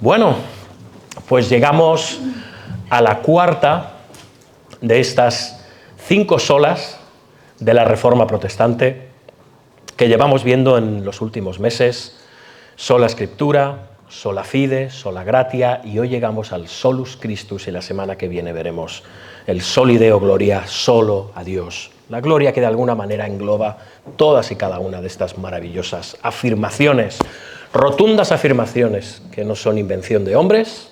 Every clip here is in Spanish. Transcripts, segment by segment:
Bueno, pues llegamos a la cuarta de estas 5 solas de la Reforma Protestante que llevamos viendo en los últimos meses: sola Scriptura, sola fide, sola gratia, y hoy llegamos al solus Christus, y la semana que viene veremos el soli Deo gloria, solo a Dios. La gloria que de alguna manera engloba todas y cada una de estas maravillosas afirmaciones, rotundas afirmaciones que no son invención de hombres,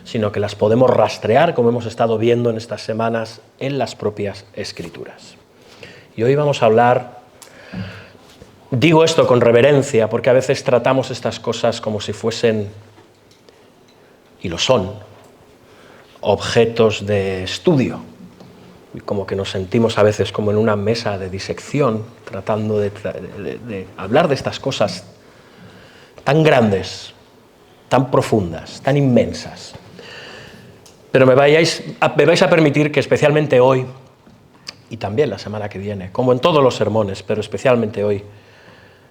sino que las podemos rastrear, como hemos estado viendo en estas semanas, en las propias Escrituras. Y hoy vamos a hablar, digo esto con reverencia, porque a veces tratamos estas cosas como si fuesen, y lo son, objetos de estudio, y como que nos sentimos a veces como en una mesa de disección, tratando de hablar de estas cosas tan grandes, tan profundas, tan inmensas. Pero me vais a permitir que especialmente hoy, y también la semana que viene, como en todos los sermones, pero especialmente hoy,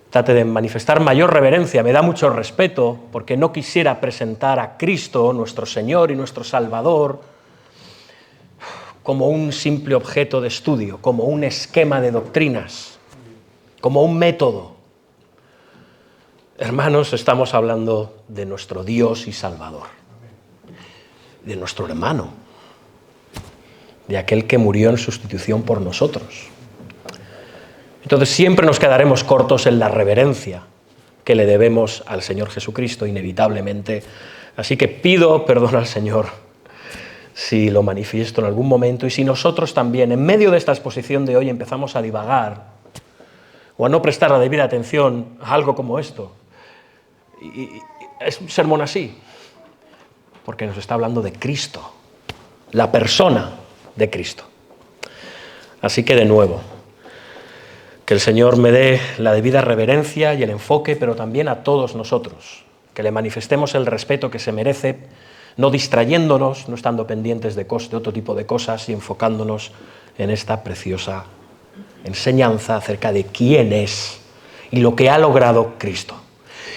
trate de manifestar mayor reverencia. Me da mucho respeto, porque no quisiera presentar a Cristo, nuestro Señor y nuestro Salvador, como un simple objeto de estudio, como un esquema de doctrinas, como un método. Hermanos, estamos hablando de nuestro Dios y Salvador, de nuestro hermano, de aquel que murió en sustitución por nosotros. Entonces siempre nos quedaremos cortos en la reverencia que le debemos al Señor Jesucristo, inevitablemente. Así que pido perdón al Señor si lo manifiesto en algún momento, y si nosotros también, en medio de esta exposición de hoy, empezamos a divagar o a no prestar la debida atención a algo como esto. Y es un sermón así, porque nos está hablando de Cristo, la persona de Cristo. Así que de nuevo, que el Señor me dé la debida reverencia y el enfoque, pero también a todos nosotros, que le manifestemos el respeto que se merece, no distrayéndonos, no estando pendientes de otro tipo de cosas, y enfocándonos en esta preciosa enseñanza acerca de quién es y lo que ha logrado Cristo.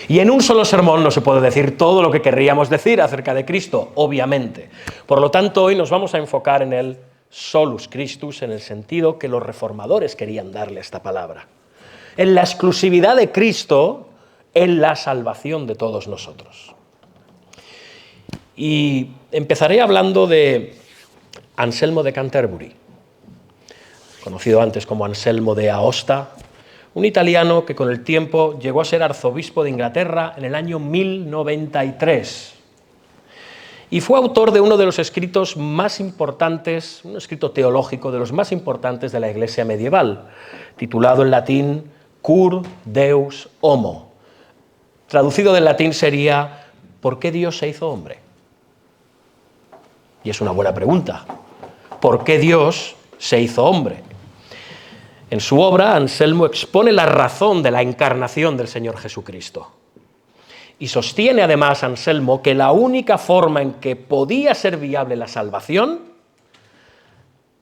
Y en un solo sermón no se puede decir todo lo que querríamos decir acerca de Cristo, obviamente. Por lo tanto, hoy nos vamos a enfocar en el solus Christus, en el sentido que los reformadores querían darle a esta palabra, en la exclusividad de Cristo en la salvación de todos nosotros. Y empezaré hablando de Anselmo de Canterbury, conocido antes como Anselmo de Aosta, un italiano que con el tiempo llegó a ser arzobispo de Inglaterra en el año 1093. Y fue autor de uno de los escritos más importantes, un escrito teológico de los más importantes de la Iglesia medieval, titulado en latín Cur Deus Homo. Traducido del latín sería ¿por qué Dios se hizo hombre? Y es una buena pregunta. ¿Por qué Dios se hizo hombre? En su obra, Anselmo expone la razón de la encarnación del Señor Jesucristo. Y sostiene además Anselmo que la única forma en que podía ser viable la salvación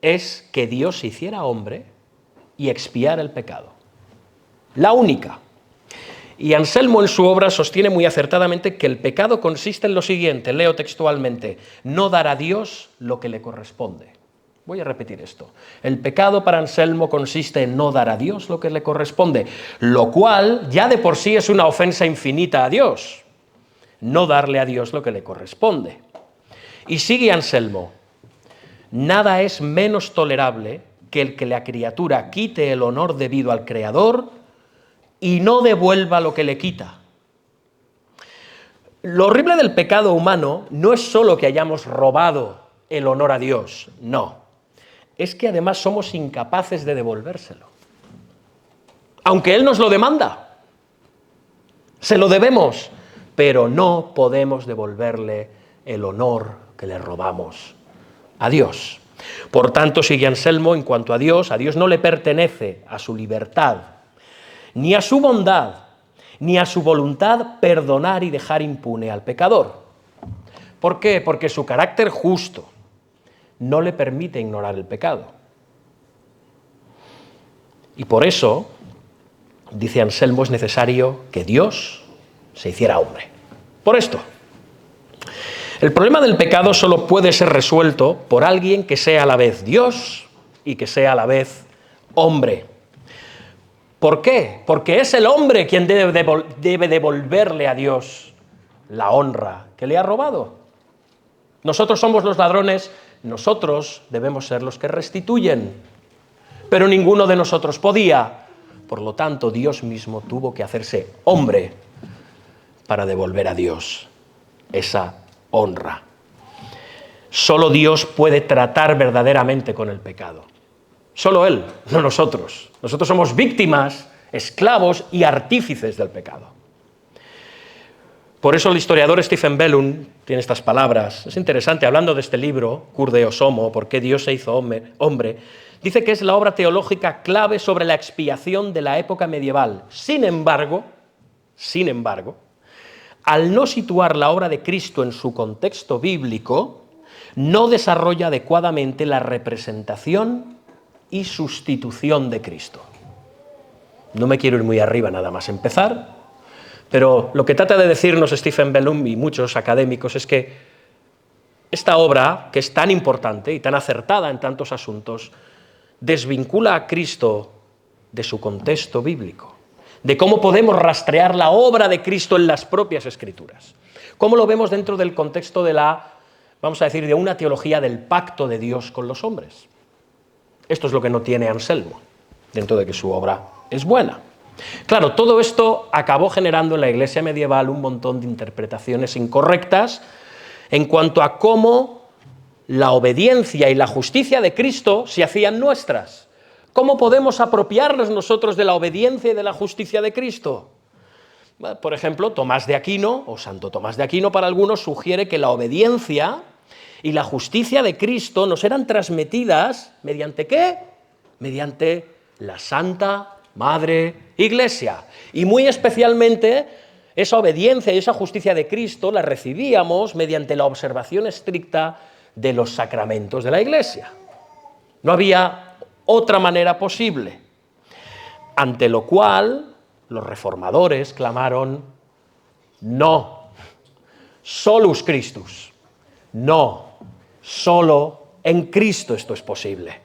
es que Dios se hiciera hombre y expiara el pecado. La única. Y Anselmo en su obra sostiene muy acertadamente que el pecado consiste en lo siguiente, leo textualmente: no dar a Dios lo que le corresponde. Voy a repetir esto. El pecado para Anselmo consiste en no dar a Dios lo que le corresponde, lo cual ya de por sí es una ofensa infinita a Dios, no darle a Dios lo que le corresponde. Y sigue Anselmo: nada es menos tolerable que el que la criatura quite el honor debido al Creador y no devuelva lo que le quita. Lo horrible del pecado humano no es solo que hayamos robado el honor a Dios, no. Es que además somos incapaces de devolvérselo. Aunque Él nos lo demanda. Se lo debemos, pero no podemos devolverle el honor que le robamos a Dios. Por tanto, sigue Anselmo, en cuanto a Dios no le pertenece a su libertad, ni a su bondad, ni a su voluntad perdonar y dejar impune al pecador. ¿Por qué? Porque su carácter justo no le permite ignorar el pecado. Y por eso, dice Anselmo, es necesario que Dios se hiciera hombre. Por esto. El problema del pecado solo puede ser resuelto por alguien que sea a la vez Dios y que sea a la vez hombre. ¿Por qué? Porque es el hombre quien debe devolverle a Dios la honra que le ha robado. Nosotros somos los ladrones, nosotros debemos ser los que restituyen, pero ninguno de nosotros podía. Por lo tanto, Dios mismo tuvo que hacerse hombre para devolver a Dios esa honra. Solo Dios puede tratar verdaderamente con el pecado. Solo Él, no nosotros. Nosotros somos víctimas, esclavos y artífices del pecado. Por eso el historiador Stephen Bellum tiene estas palabras. Es interesante, hablando de este libro, Cur Deus Homo, ¿por qué Dios se hizo hombre? Dice que es la obra teológica clave sobre la expiación de la época medieval. Sin embargo, al no situar la obra de Cristo en su contexto bíblico, no desarrolla adecuadamente la representación y sustitución de Cristo. No me quiero ir muy arriba nada más empezar, pero lo que trata de decirnos Stephen Bellum y muchos académicos es que esta obra, que es tan importante y tan acertada en tantos asuntos, desvincula a Cristo de su contexto bíblico, de cómo podemos rastrear la obra de Cristo en las propias Escrituras, cómo lo vemos dentro del contexto de vamos a decir, de una teología del pacto de Dios con los hombres. Esto es lo que no tiene Anselmo, dentro de que su obra es buena. Claro, todo esto acabó generando en la Iglesia medieval un montón de interpretaciones incorrectas en cuanto a cómo la obediencia y la justicia de Cristo se hacían nuestras. ¿Cómo podemos apropiarnos nosotros de la obediencia y de la justicia de Cristo? Por ejemplo, Tomás de Aquino, o Santo Tomás de Aquino para algunos, sugiere que la obediencia y la justicia de Cristo nos eran transmitidas ¿mediante qué? Mediante la Santa Madre Iglesia. Y muy especialmente esa obediencia y esa justicia de Cristo la recibíamos mediante la observación estricta de los sacramentos de la Iglesia. No había otra manera posible. Ante lo cual los reformadores clamaron: no, solus Christus, no, solo en Cristo esto es posible,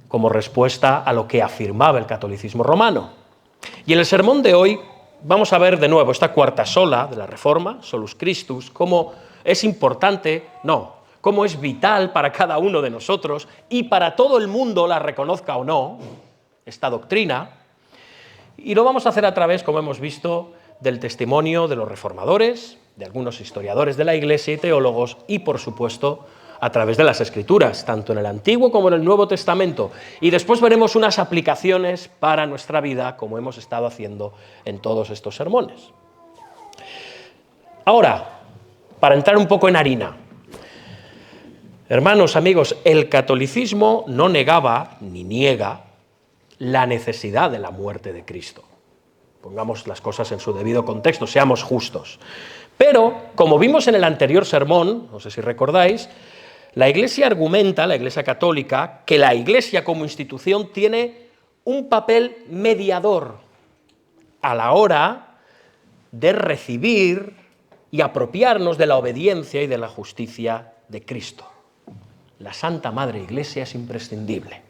como respuesta a lo que afirmaba el catolicismo romano. Y en el sermón de hoy vamos a ver de nuevo esta cuarta sola de la Reforma, solus Christus, cómo es importante, cómo es vital para cada uno de nosotros y para todo el mundo, la reconozca o no, esta doctrina. Y lo vamos a hacer a través, como hemos visto, del testimonio de los reformadores, de algunos historiadores de la Iglesia y teólogos, y por supuesto a través de las Escrituras, tanto en el Antiguo como en el Nuevo Testamento. Y después veremos unas aplicaciones para nuestra vida, como hemos estado haciendo en todos estos sermones. Ahora, para entrar un poco en harina. Hermanos, amigos, el catolicismo no negaba ni niega la necesidad de la muerte de Cristo. Pongamos las cosas en su debido contexto, seamos justos. Pero, como vimos en el anterior sermón, no sé si recordáis, la Iglesia argumenta, la Iglesia católica, que la Iglesia como institución tiene un papel mediador a la hora de recibir y apropiarnos de la obediencia y de la justicia de Cristo. La Santa Madre Iglesia es imprescindible.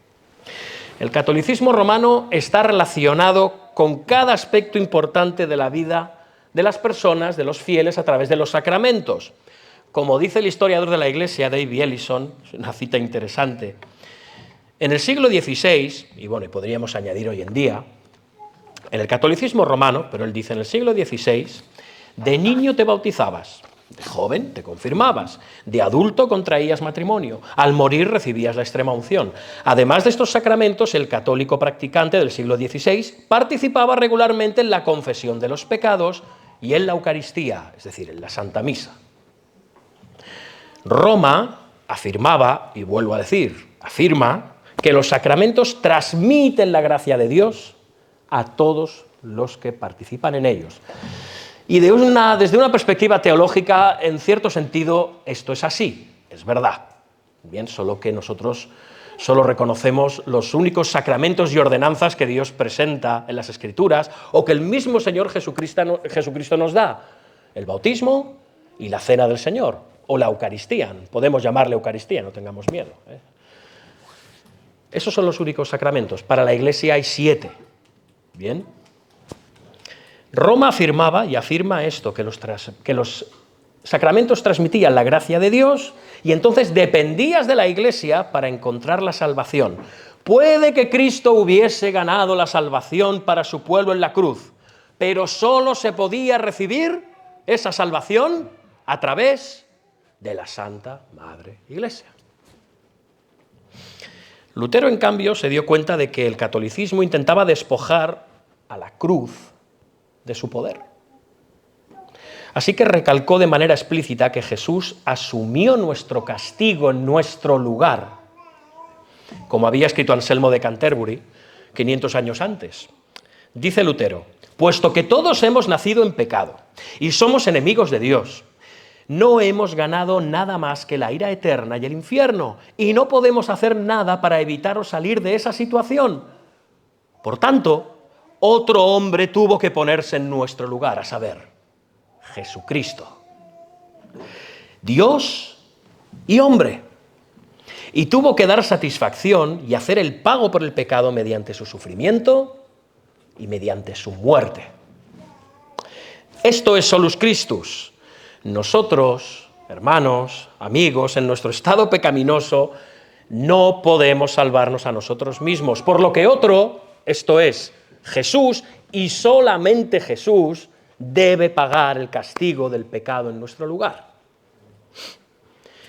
El catolicismo romano está relacionado con cada aspecto importante de la vida de las personas, de los fieles, a través de los sacramentos. Como dice el historiador de la Iglesia, David Ellison, es una cita interesante, en el siglo XVI, y bueno, podríamos añadir hoy en día, en el catolicismo romano, pero él dice en el siglo XVI, de niño te bautizabas, de joven te confirmabas, de adulto contraías matrimonio, al morir recibías la extrema unción. Además de estos sacramentos, el católico practicante del siglo XVI participaba regularmente en la confesión de los pecados y en la Eucaristía, es decir, en la Santa Misa. Roma afirmaba, y vuelvo a decir, afirma que los sacramentos transmiten la gracia de Dios a todos los que participan en ellos. Y desde una perspectiva teológica, en cierto sentido, esto es así, es verdad. Bien, solo que nosotros solo reconocemos los únicos sacramentos y ordenanzas que Dios presenta en las Escrituras o que el mismo Señor Jesucristo nos da: el bautismo, y la cena del Señor, o la Eucaristía. Podemos llamarle Eucaristía, no tengamos miedo. Esos son los únicos sacramentos. Para la Iglesia hay 7. Bien. Roma afirmaba y afirma esto, que los sacramentos transmitían la gracia de Dios y entonces dependías de la Iglesia para encontrar la salvación. Puede que Cristo hubiese ganado la salvación para su pueblo en la cruz, pero solo se podía recibir esa salvación a través de la Santa Madre Iglesia. Lutero, en cambio, se dio cuenta de que el catolicismo intentaba despojar a la cruz de su poder. Así que recalcó de manera explícita que Jesús asumió nuestro castigo en nuestro lugar, como había escrito Anselmo de Canterbury 500 años antes. Dice Lutero: puesto que todos hemos nacido en pecado y somos enemigos de Dios, no hemos ganado nada más que la ira eterna y el infierno, y no podemos hacer nada para evitar o salir de esa situación. Por tanto, otro hombre tuvo que ponerse en nuestro lugar, a saber, Jesucristo. Dios y hombre. Y tuvo que dar satisfacción y hacer el pago por el pecado mediante su sufrimiento y mediante su muerte. Esto es solus Christus. Nosotros, hermanos, amigos, en nuestro estado pecaminoso, no podemos salvarnos a nosotros mismos, por lo que otro, esto es, Jesús, y solamente Jesús, debe pagar el castigo del pecado en nuestro lugar.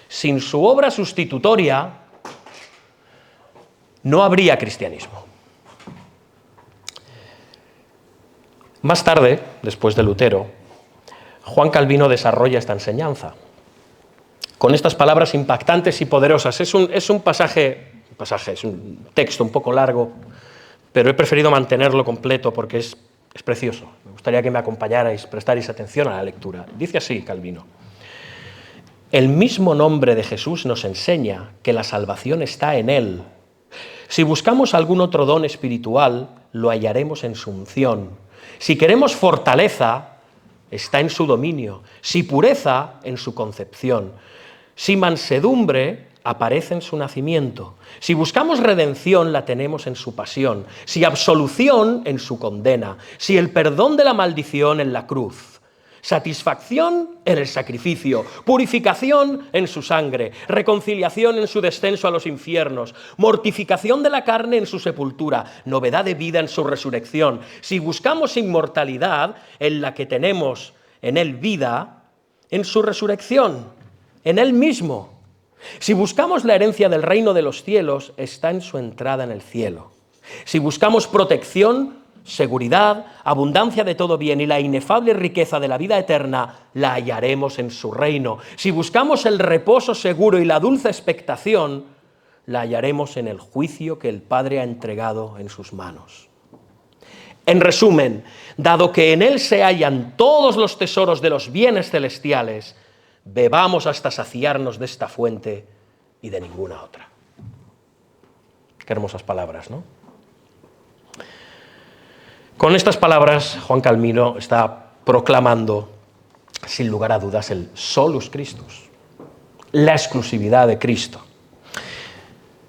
Sin su obra sustitutoria, no habría cristianismo. Más tarde, después de Lutero, Juan Calvino desarrolla esta enseñanza con estas palabras impactantes y poderosas. Es un pasaje, es un texto un poco largo, pero he preferido mantenerlo completo porque es precioso. Me gustaría que me acompañarais, prestarais atención a la lectura. Dice así Calvino: el mismo nombre de Jesús nos enseña que la salvación está en Él. Si buscamos algún otro don espiritual, lo hallaremos en su unción. Si queremos fortaleza, está en su dominio. Si pureza, en su concepción. Si mansedumbre, aparece en su nacimiento. Si buscamos redención, la tenemos en su pasión. Si absolución, en su condena. Si el perdón de la maldición, en la cruz. Satisfacción en el sacrificio, purificación en su sangre, reconciliación en su descenso a los infiernos, mortificación de la carne en su sepultura, novedad de vida en su resurrección. Si buscamos inmortalidad, en la que tenemos en él vida, en su resurrección, en él mismo. Si buscamos la herencia del reino de los cielos, está en su entrada en el cielo. Si buscamos protección, seguridad, abundancia de todo bien y la inefable riqueza de la vida eterna, la hallaremos en su reino. Si buscamos el reposo seguro y la dulce expectación, la hallaremos en el juicio que el Padre ha entregado en sus manos. En resumen, dado que en Él se hallan todos los tesoros de los bienes celestiales, bebamos hasta saciarnos de esta fuente y de ninguna otra. Qué hermosas palabras, ¿no? Con estas palabras, Juan Calvino está proclamando, sin lugar a dudas, el solus Christus, la exclusividad de Cristo.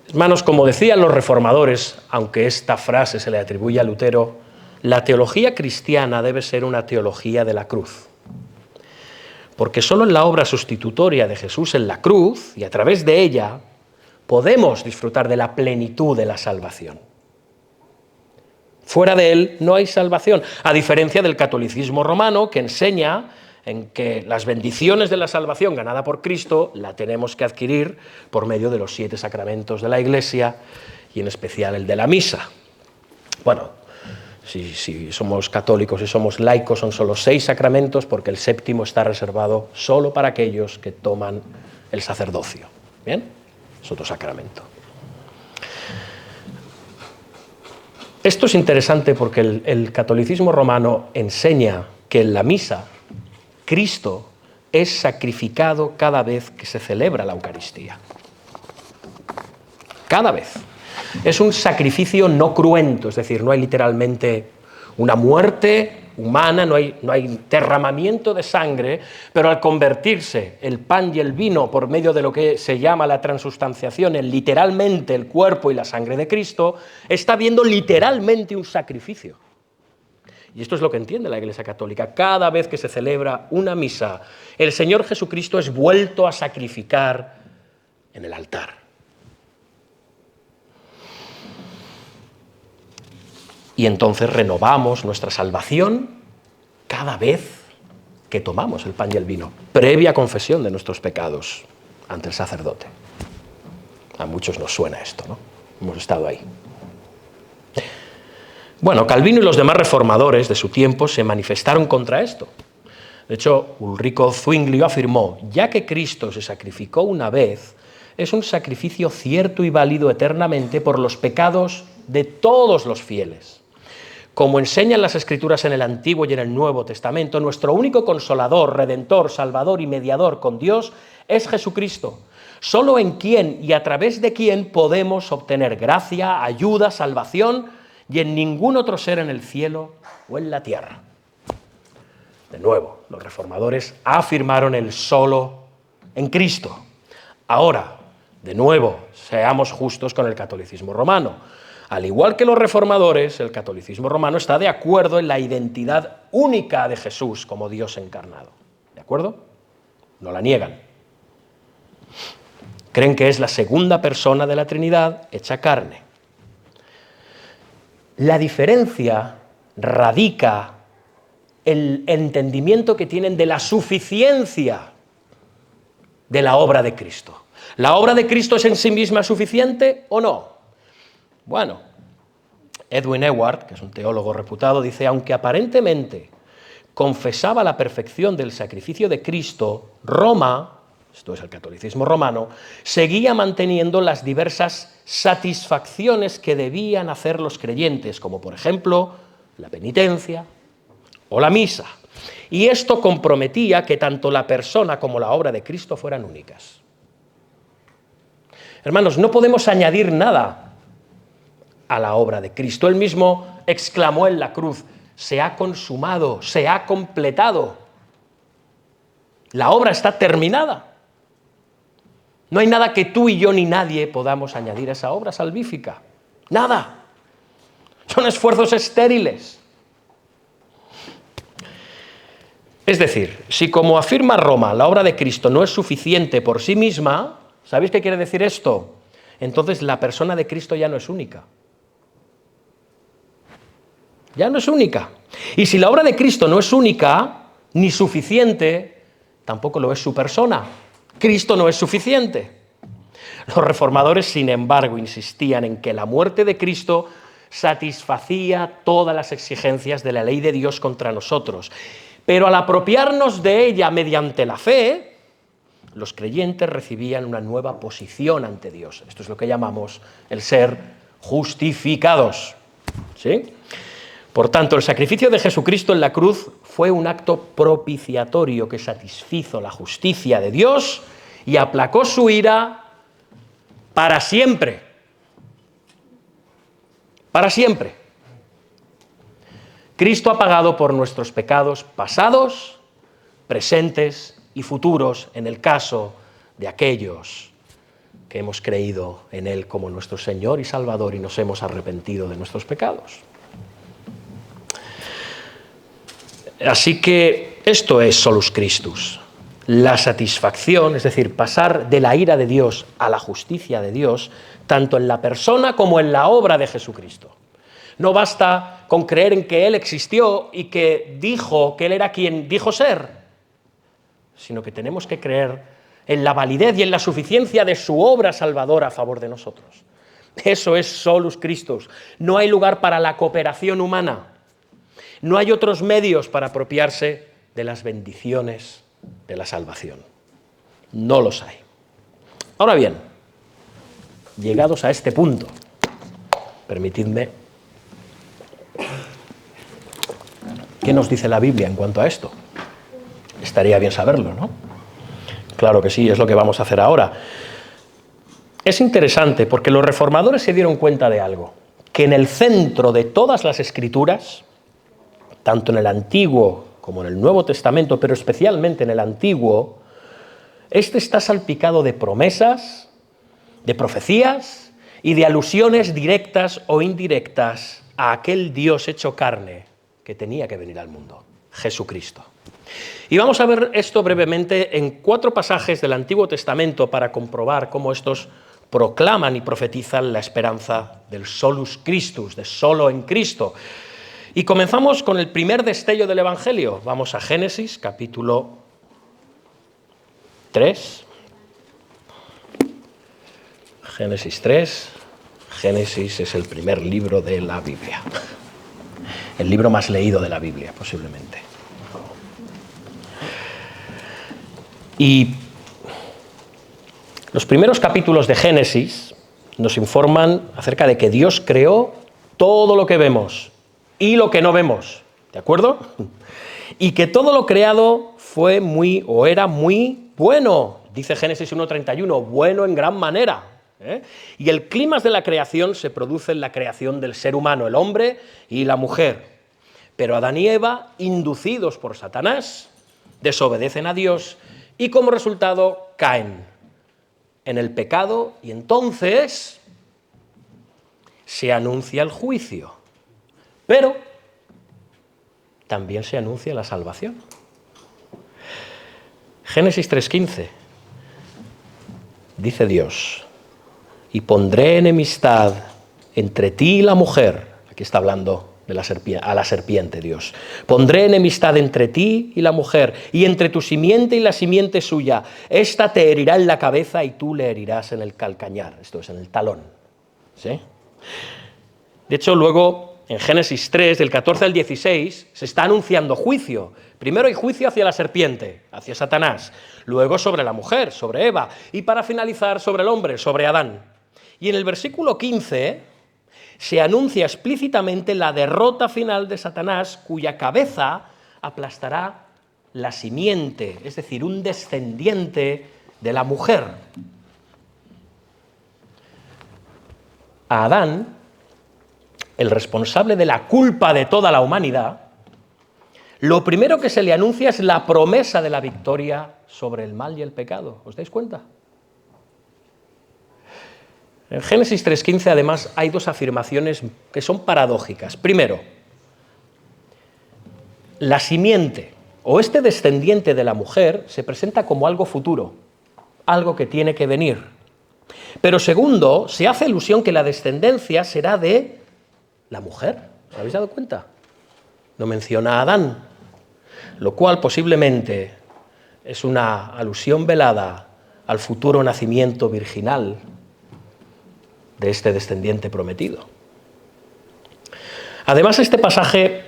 Hermanos, como decían los reformadores, aunque esta frase se le atribuye a Lutero, la teología cristiana debe ser una teología de la cruz. Porque solo en la obra sustitutoria de Jesús en la cruz, y a través de ella, podemos disfrutar de la plenitud de la salvación. Fuera de él no hay salvación, a diferencia del catolicismo romano, que enseña en que las bendiciones de la salvación ganada por Cristo la tenemos que adquirir por medio de los 7 sacramentos de la Iglesia y en especial el de la misa. Bueno, si somos católicos y somos laicos son solo 6 sacramentos porque el 7º está reservado solo para aquellos que toman el sacerdocio. ¿Bien? Es otro sacramento. Esto es interesante porque el catolicismo romano enseña que en la misa Cristo es sacrificado cada vez que se celebra la Eucaristía. Cada vez. Es un sacrificio no cruento, es decir, no hay literalmente una muerte humana, no hay derramamiento de sangre, pero al convertirse el pan y el vino por medio de lo que se llama la transustanciación en literalmente el cuerpo y la sangre de Cristo, está habiendo literalmente un sacrificio. Y esto es lo que entiende la Iglesia Católica. Cada vez que se celebra una misa, el Señor Jesucristo es vuelto a sacrificar en el altar. Y entonces renovamos nuestra salvación cada vez que tomamos el pan y el vino, previa confesión de nuestros pecados ante el sacerdote. A muchos nos suena esto, ¿no? Hemos estado ahí. Bueno, Calvino y los demás reformadores de su tiempo se manifestaron contra esto. De hecho, Ulrico Zwinglio afirmó: ya que Cristo se sacrificó una vez, es un sacrificio cierto y válido eternamente por los pecados de todos los fieles. Como enseñan las Escrituras en el Antiguo y en el Nuevo Testamento, nuestro único consolador, redentor, salvador y mediador con Dios es Jesucristo. Solo en quien y a través de quien podemos obtener gracia, ayuda, salvación, y en ningún otro ser en el cielo o en la tierra. De nuevo, los reformadores afirmaron el solo en Cristo. Ahora, de nuevo, seamos justos con el catolicismo romano. Al igual que los reformadores, el catolicismo romano está de acuerdo en la identidad única de Jesús como Dios encarnado. ¿De acuerdo? No la niegan. Creen que es la segunda persona de la Trinidad hecha carne. La diferencia radica en el entendimiento que tienen de la suficiencia de la obra de Cristo. ¿La obra de Cristo es en sí misma suficiente o no? Bueno, Edwin Ewart, que es un teólogo reputado, dice: aunque aparentemente confesaba la perfección del sacrificio de Cristo, Roma, esto es el catolicismo romano, seguía manteniendo las diversas satisfacciones que debían hacer los creyentes, como por ejemplo la penitencia o la misa. Y esto comprometía que tanto la persona como la obra de Cristo fueran únicas. Hermanos, no podemos añadir nada a la obra de Cristo. Él mismo exclamó en la cruz: se ha consumado, se ha completado. La obra está terminada. No hay nada que tú y yo ni nadie podamos añadir a esa obra salvífica. Nada. Son esfuerzos estériles. Es decir, si como afirma Roma, la obra de Cristo no es suficiente por sí misma, ¿sabéis qué quiere decir esto? Entonces la persona de Cristo ya no es única. Ya no es única. Y si la obra de Cristo no es única, ni suficiente, tampoco lo es su persona. Cristo no es suficiente. Los reformadores, sin embargo, insistían en que la muerte de Cristo satisfacía todas las exigencias de la ley de Dios contra nosotros. Pero al apropiarnos de ella mediante la fe, los creyentes recibían una nueva posición ante Dios. Esto es lo que llamamos el ser justificados. ¿Sí? Por tanto, el sacrificio de Jesucristo en la cruz fue un acto propiciatorio que satisfizo la justicia de Dios y aplacó su ira para siempre. Para siempre. Cristo ha pagado por nuestros pecados pasados, presentes y futuros en el caso de aquellos que hemos creído en Él como nuestro Señor y Salvador y nos hemos arrepentido de nuestros pecados. Así que esto es solus Christus, la satisfacción, es decir, pasar de la ira de Dios a la justicia de Dios, tanto en la persona como en la obra de Jesucristo. No basta con creer en que Él existió y que dijo que Él era quien dijo ser, sino que tenemos que creer en la validez y en la suficiencia de su obra salvadora a favor de nosotros. Eso es solus Christus. No hay lugar para la cooperación humana. No hay otros medios para apropiarse de las bendiciones de la salvación. No los hay. Ahora bien, llegados a este punto, permitidme, ¿qué nos dice la Biblia en cuanto a esto? Estaría bien saberlo, ¿no? Claro que sí, es lo que vamos a hacer ahora. Es interesante porque los reformadores se dieron cuenta de algo, que en el centro de todas las Escrituras tanto en el Antiguo como en el Nuevo Testamento, pero especialmente en el Antiguo, este está salpicado de promesas, de profecías y de alusiones directas o indirectas a aquel Dios hecho carne que tenía que venir al mundo, Jesucristo. Y vamos a ver esto brevemente en 4 pasajes del Antiguo Testamento para comprobar cómo estos proclaman y profetizan la esperanza del solus Christus, de solo en Cristo. Y comenzamos con el primer destello del Evangelio. Vamos a Génesis, capítulo 3. Génesis 3. Génesis es el primer libro de la Biblia. El libro más leído de la Biblia, posiblemente. Y los primeros capítulos de Génesis nos informan acerca de que Dios creó todo lo que vemos y lo que no vemos, ¿de acuerdo? Y que todo lo creado fue era muy bueno, dice Génesis 1:31, bueno en gran manera. Y el clímax de la creación se produce en la creación del ser humano, el hombre y la mujer. Pero Adán y Eva, inducidos por Satanás, desobedecen a Dios y como resultado caen en el pecado y entonces se anuncia el juicio. Pero también se anuncia la salvación. Génesis 3:15 dice Dios: y pondré enemistad entre ti y la mujer. Aquí está hablando a la serpiente Dios. Pondré enemistad entre ti y la mujer, y entre tu simiente y la simiente suya. Esta te herirá en la cabeza y tú le herirás en el calcañar. Esto es, en el talón. ¿Sí? De hecho, luego, en Génesis 3, del 14 al 16, se está anunciando juicio. Primero hay juicio hacia la serpiente, hacia Satanás. Luego sobre la mujer, sobre Eva. Y para finalizar, sobre el hombre, sobre Adán. Y en el versículo 15 se anuncia explícitamente la derrota final de Satanás, cuya cabeza aplastará la simiente, es decir, un descendiente de la mujer. A Adán, el responsable de la culpa de toda la humanidad, lo primero que se le anuncia es la promesa de la victoria sobre el mal y el pecado. ¿Os dais cuenta? En Génesis 3:15, además, hay 2 afirmaciones que son paradójicas. Primero, la simiente o este descendiente de la mujer se presenta como algo futuro, algo que tiene que venir. Pero segundo, se hace alusión que la descendencia será de la mujer. ¿Os habéis dado cuenta? No menciona a Adán, lo cual posiblemente es una alusión velada al futuro nacimiento virginal de este descendiente prometido. Además, este pasaje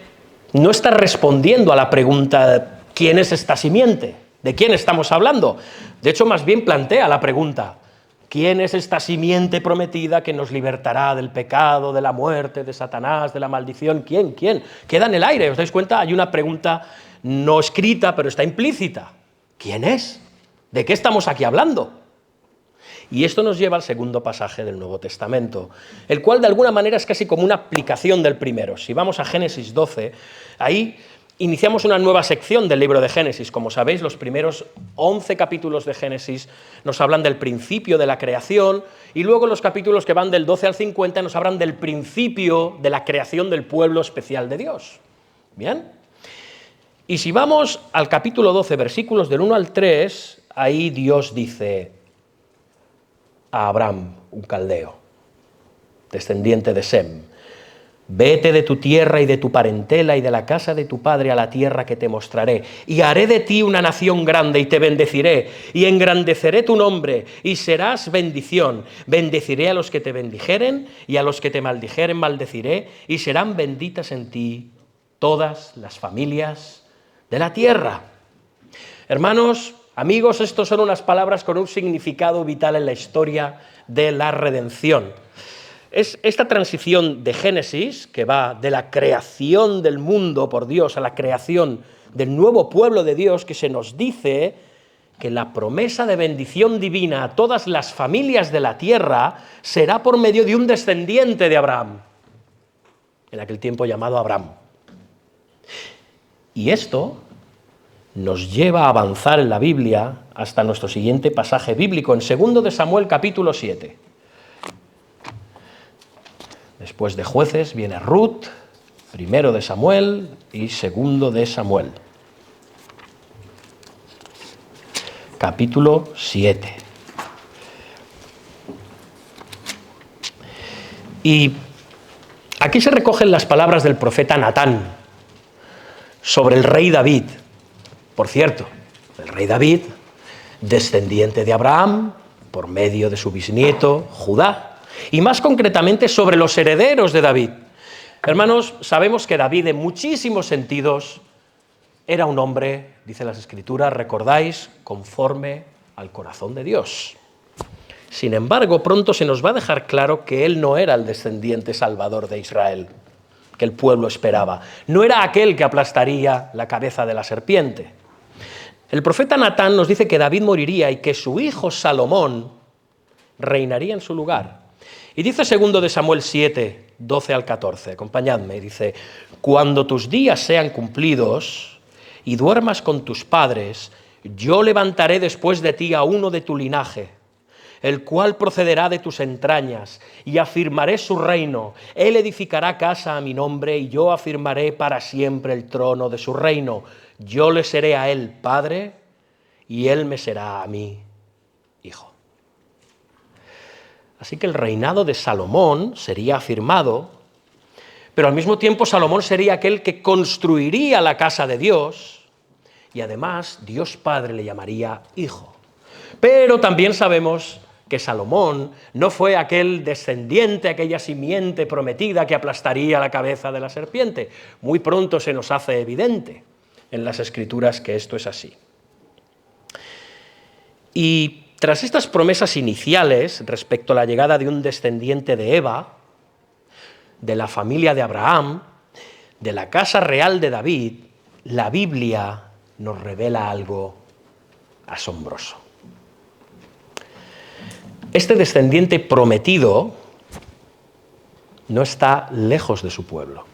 no está respondiendo a la pregunta ¿quién es esta simiente? ¿De quién estamos hablando? De hecho, más bien plantea la pregunta ¿quién es esta simiente prometida que nos libertará del pecado, de la muerte, de Satanás, de la maldición? ¿Quién? ¿Quién? Queda en el aire, ¿os dais cuenta? Hay una pregunta no escrita, pero está implícita. ¿Quién es? ¿De qué estamos aquí hablando? Y esto nos lleva al segundo pasaje del Nuevo Testamento, el cual de alguna manera es casi como una aplicación del primero. Si vamos a Génesis 12, ahí iniciamos una nueva sección del libro de Génesis. Como sabéis, los primeros 11 capítulos de Génesis nos hablan del principio de la creación y luego los capítulos que van del 12 al 50 nos hablan del principio de la creación del pueblo especial de Dios. ¿Bien? Y si vamos al capítulo 12, versículos del 1 al 3, ahí Dios dice a Abraham, un caldeo, descendiente de Sem: vete de tu tierra y de tu parentela y de la casa de tu padre a la tierra que te mostraré, y haré de ti una nación grande y te bendeciré, y engrandeceré tu nombre, y serás bendición. Bendeciré a los que te bendijeren, y a los que te maldijeren maldeciré, y serán benditas en ti todas las familias de la tierra. Hermanos, amigos, estas son unas palabras con un significado vital en la historia de la redención. Es esta transición de Génesis, que va de la creación del mundo por Dios a la creación del nuevo pueblo de Dios, que se nos dice que la promesa de bendición divina a todas las familias de la tierra será por medio de un descendiente de Abraham, en aquel tiempo llamado Abraham. Y esto nos lleva a avanzar en la Biblia hasta nuestro siguiente pasaje bíblico, en 2 de Samuel capítulo 7. Después de Jueces viene Ruth, 1 de Samuel y 2 de Samuel. Capítulo 7. Y aquí se recogen las palabras del profeta Natán sobre el rey David. Por cierto, el rey David, descendiente de Abraham, por medio de su bisnieto Judá, y más concretamente sobre los herederos de David. Hermanos, sabemos que David en muchísimos sentidos era un hombre, dice las Escrituras, recordáis, conforme al corazón de Dios. Sin embargo, pronto se nos va a dejar claro que él no era el descendiente salvador de Israel, que el pueblo esperaba. No era aquel que aplastaría la cabeza de la serpiente. El profeta Natán nos dice que David moriría y que su hijo Salomón reinaría en su lugar. Y dice 2 de Samuel 7, 12 al 14, acompañadme, dice: cuando tus días sean cumplidos y duermas con tus padres, yo levantaré después de ti a uno de tu linaje, el cual procederá de tus entrañas, y afirmaré su reino. Él edificará casa a mi nombre, y yo afirmaré para siempre el trono de su reino. Yo le seré a él padre, y él me será a mí hijo. Así que el reinado de Salomón sería afirmado, pero al mismo tiempo Salomón sería aquel que construiría la casa de Dios, y además Dios Padre le llamaría hijo. Pero también sabemos que Salomón no fue aquel descendiente, aquella simiente prometida que aplastaría la cabeza de la serpiente. Muy pronto se nos hace evidente en las Escrituras que esto es así. Y tras estas promesas iniciales respecto a la llegada de un descendiente de Eva, de la familia de Abraham, de la casa real de David, la Biblia nos revela algo asombroso. Este descendiente prometido no está lejos de su pueblo.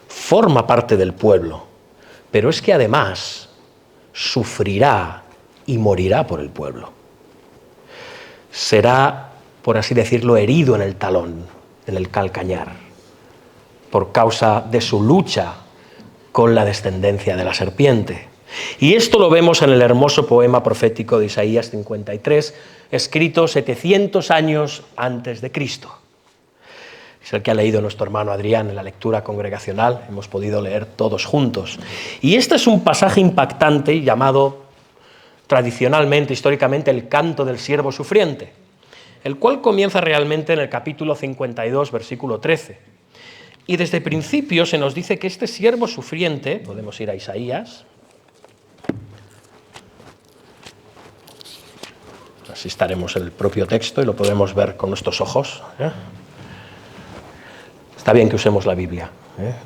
Forma parte del pueblo, pero es que además sufrirá y morirá por el pueblo. Será, por así decirlo, herido en el talón, en el calcañar, por causa de su lucha con la descendencia de la serpiente. Y esto lo vemos en el hermoso poema profético de Isaías 53, escrito 700 años antes de Cristo. Es el que ha leído nuestro hermano Adrián en la lectura congregacional, hemos podido leer todos juntos. Y este es un pasaje impactante llamado tradicionalmente, históricamente, el canto del siervo sufriente, el cual comienza realmente en el capítulo 52, versículo 13. Y desde el principio se nos dice que este siervo sufriente, podemos ir a Isaías, así estaremos en el propio texto y lo podemos ver con nuestros ojos. Está bien que usemos la Biblia,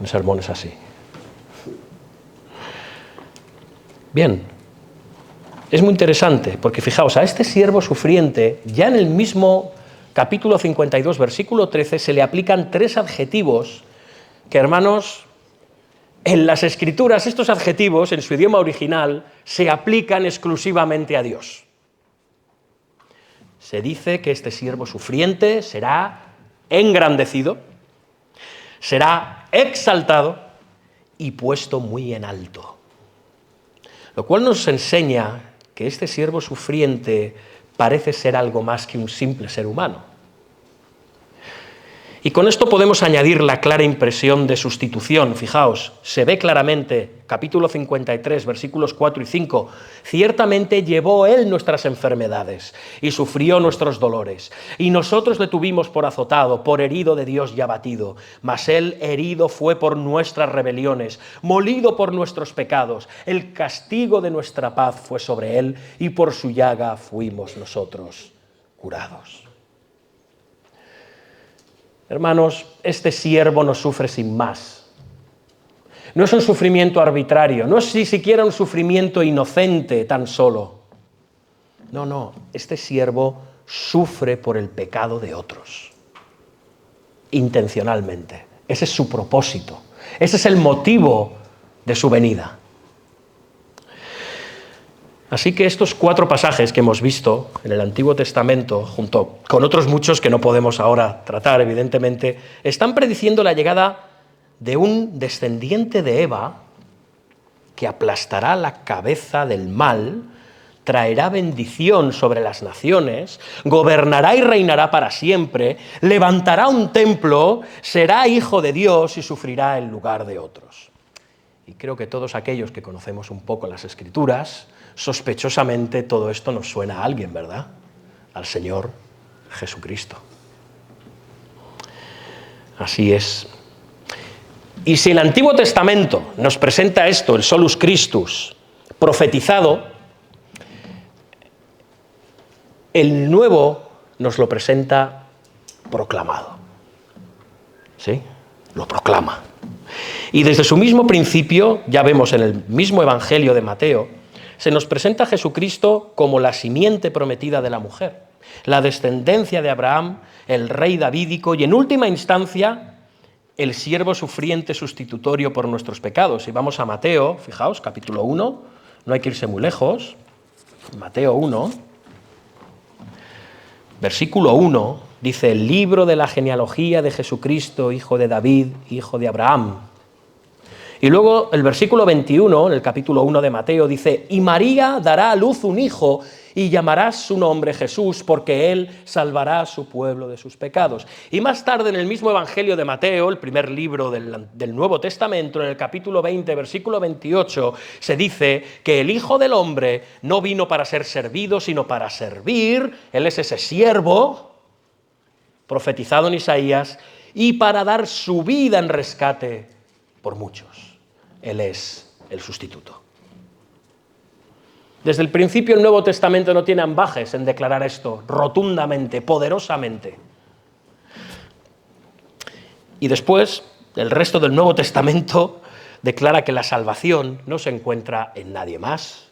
en sermones así. Bien, es muy interesante, porque fijaos, a este siervo sufriente, ya en el mismo capítulo 52, versículo 13, se le aplican 3 adjetivos que, hermanos, en las Escrituras, estos adjetivos, en su idioma original, se aplican exclusivamente a Dios. Se dice que este siervo sufriente será engrandecido, será exaltado y puesto muy en alto. Lo cual nos enseña que este siervo sufriente parece ser algo más que un simple ser humano. Y con esto podemos añadir la clara impresión de sustitución. Fijaos, se ve claramente, capítulo 53, versículos 4 y 5, ciertamente llevó él nuestras enfermedades y sufrió nuestros dolores. Y nosotros le tuvimos por azotado, por herido de Dios y abatido. Mas él herido fue por nuestras rebeliones, molido por nuestros pecados. El castigo de nuestra paz fue sobre él y por su llaga fuimos nosotros curados. Hermanos, este siervo no sufre sin más. No es un sufrimiento arbitrario, no es ni siquiera un sufrimiento inocente tan solo. No, este siervo sufre por el pecado de otros, intencionalmente. Ese es su propósito. Ese es el motivo de su venida. Así que estos 4 pasajes que hemos visto en el Antiguo Testamento, junto con otros muchos que no podemos ahora tratar, evidentemente, están prediciendo la llegada de un descendiente de Eva que aplastará la cabeza del mal, traerá bendición sobre las naciones, gobernará y reinará para siempre, levantará un templo, será hijo de Dios y sufrirá en lugar de otros. Y creo que todos aquellos que conocemos un poco las Escrituras, sospechosamente todo esto nos suena a alguien, ¿verdad? Al Señor Jesucristo. Así es. Y si el Antiguo Testamento nos presenta esto, el Solus Christus, profetizado, el Nuevo nos lo presenta proclamado. ¿Sí? Lo proclama. Y desde su mismo principio, ya vemos en el mismo Evangelio de Mateo, se nos presenta a Jesucristo como la simiente prometida de la mujer, la descendencia de Abraham, el rey davídico y en última instancia el siervo sufriente sustitutorio por nuestros pecados. Si vamos a Mateo, fijaos, capítulo 1, no hay que irse muy lejos, Mateo 1, versículo 1, dice: el libro de la genealogía de Jesucristo, hijo de David, hijo de Abraham. Y luego el versículo 21, en el capítulo 1 de Mateo, dice: y María dará a luz un hijo y llamarás su nombre Jesús, porque él salvará a su pueblo de sus pecados. Y más tarde en el mismo Evangelio de Mateo, el primer libro del Nuevo Testamento, en el capítulo 20, versículo 28, se dice que el Hijo del Hombre no vino para ser servido, sino para servir. Él es ese siervo profetizado en Isaías, y para dar su vida en rescate por muchos. Él es el sustituto. Desde el principio el Nuevo Testamento no tiene ambages en declarar esto rotundamente, poderosamente. Y después el resto del Nuevo Testamento declara que la salvación no se encuentra en nadie más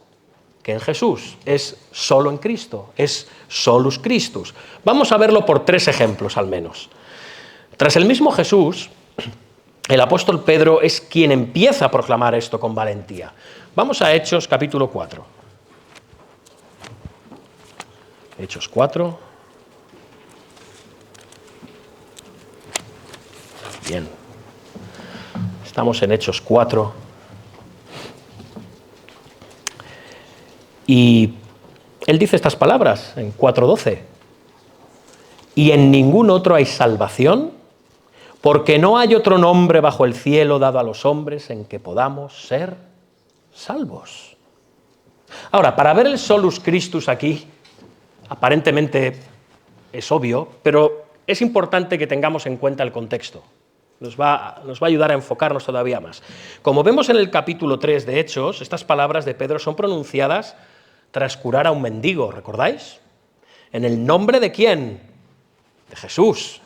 que en Jesús, es solo en Cristo, es solus Christus. Vamos a verlo por 3 ejemplos al menos. Tras el mismo Jesús, el apóstol Pedro es quien empieza a proclamar esto con valentía. Vamos a Hechos capítulo 4. Hechos 4. Bien. Estamos en Hechos 4. Y él dice estas palabras en 4:12. Y en ningún otro hay salvación, porque no hay otro nombre bajo el cielo dado a los hombres en que podamos ser salvos. Ahora, para ver el solus Christus aquí, aparentemente es obvio, pero es importante que tengamos en cuenta el contexto. Nos va a ayudar a enfocarnos todavía más. Como vemos en el capítulo 3 de Hechos, estas palabras de Pedro son pronunciadas tras curar a un mendigo, ¿recordáis? ¿En el nombre de quién? De Jesús.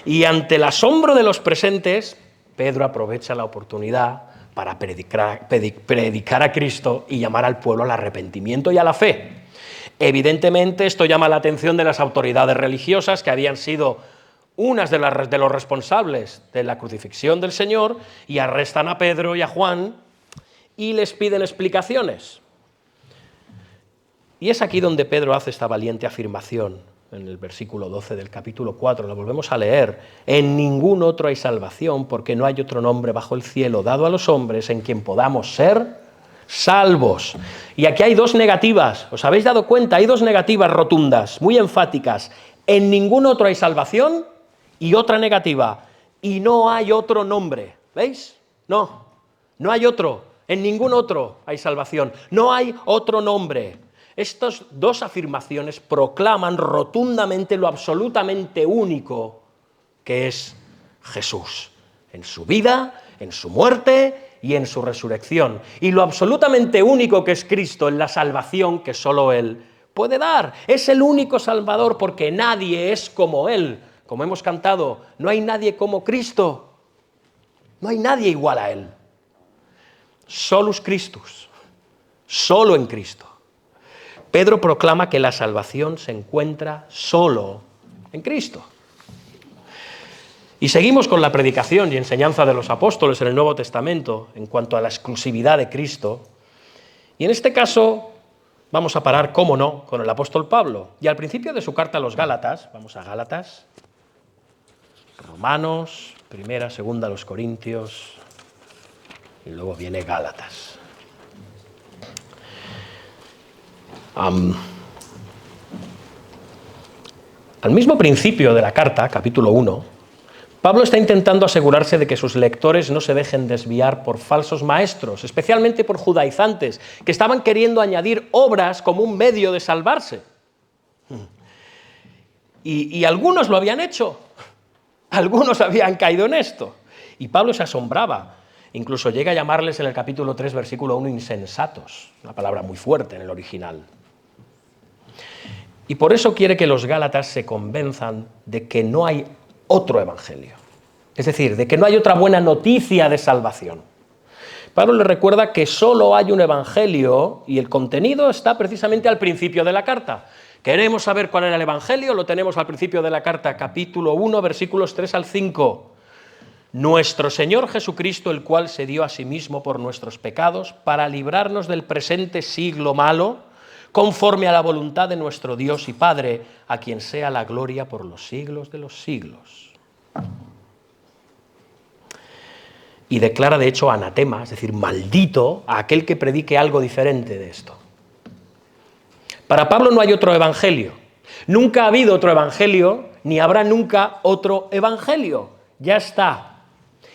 Y ante el asombro de los presentes, Pedro aprovecha la oportunidad para predicar a Cristo y llamar al pueblo al arrepentimiento y a la fe. Evidentemente, esto llama la atención de las autoridades religiosas, que habían sido unas de los responsables de la crucifixión del Señor, y arrestan a Pedro y a Juan y les piden explicaciones. Y es aquí donde Pedro hace esta valiente afirmación. En el versículo 12 del capítulo 4, lo volvemos a leer: en ningún otro hay salvación, porque no hay otro nombre bajo el cielo dado a los hombres en quien podamos ser salvos. Y aquí hay 2 negativas, ¿os habéis dado cuenta? Hay 2 negativas rotundas, muy enfáticas: en ningún otro hay salvación, y otra negativa: y no hay otro nombre. ¿Veis? No hay otro, en ningún otro hay salvación, no hay otro nombre. Estas 2 afirmaciones proclaman rotundamente lo absolutamente único que es Jesús, en su vida, en su muerte y en su resurrección, y lo absolutamente único que es Cristo en la salvación que solo Él puede dar. Es el único Salvador, porque nadie es como Él. Como hemos cantado, no hay nadie como Cristo, no hay nadie igual a Él. Solus Christus, solo en Cristo. Pedro proclama que la salvación se encuentra solo en Cristo. Y seguimos con la predicación y enseñanza de los apóstoles en el Nuevo Testamento en cuanto a la exclusividad de Cristo. Y en este caso vamos a parar, cómo no, con el apóstol Pablo. Y al principio de su carta a los Gálatas, vamos a Gálatas, Romanos, primera, segunda a los Corintios, y luego viene Gálatas. Al mismo principio de la carta, capítulo 1, Pablo está intentando asegurarse de que sus lectores no se dejen desviar por falsos maestros, especialmente por judaizantes, que estaban queriendo añadir obras como un medio de salvarse. Y algunos lo habían hecho, algunos habían caído en esto. Y Pablo se asombraba, incluso llega a llamarles en el capítulo 3, versículo 1, insensatos, una palabra muy fuerte en el original. Y por eso quiere que los Gálatas se convenzan de que no hay otro evangelio, es decir, de que no hay otra buena noticia de salvación. Pablo les recuerda que solo hay un evangelio y el contenido está precisamente al principio de la carta. ¿Queremos saber cuál era el evangelio? Lo tenemos al principio de la carta, capítulo 1, versículos 3 al 5. Nuestro Señor Jesucristo, el cual se dio a sí mismo por nuestros pecados para librarnos del presente siglo malo, conforme a la voluntad de nuestro Dios y Padre, a quien sea la gloria por los siglos de los siglos. Y declara de hecho anatema, es decir, maldito, a aquel que predique algo diferente de esto. Para Pablo no hay otro evangelio. Nunca ha habido otro evangelio, ni habrá nunca otro evangelio. Ya está.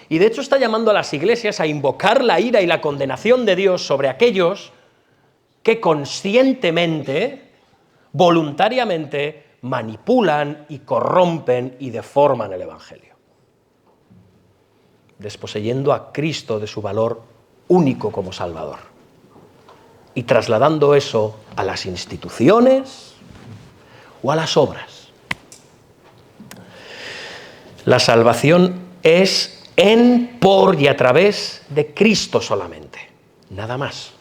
Y de hecho está llamando a las iglesias a invocar la ira y la condenación de Dios sobre aquellos que conscientemente, voluntariamente, manipulan y corrompen y deforman el evangelio, desposeyendo a Cristo de su valor único como Salvador y trasladando eso a las instituciones o a las obras. La salvación es en, por y a través de Cristo solamente, nada más.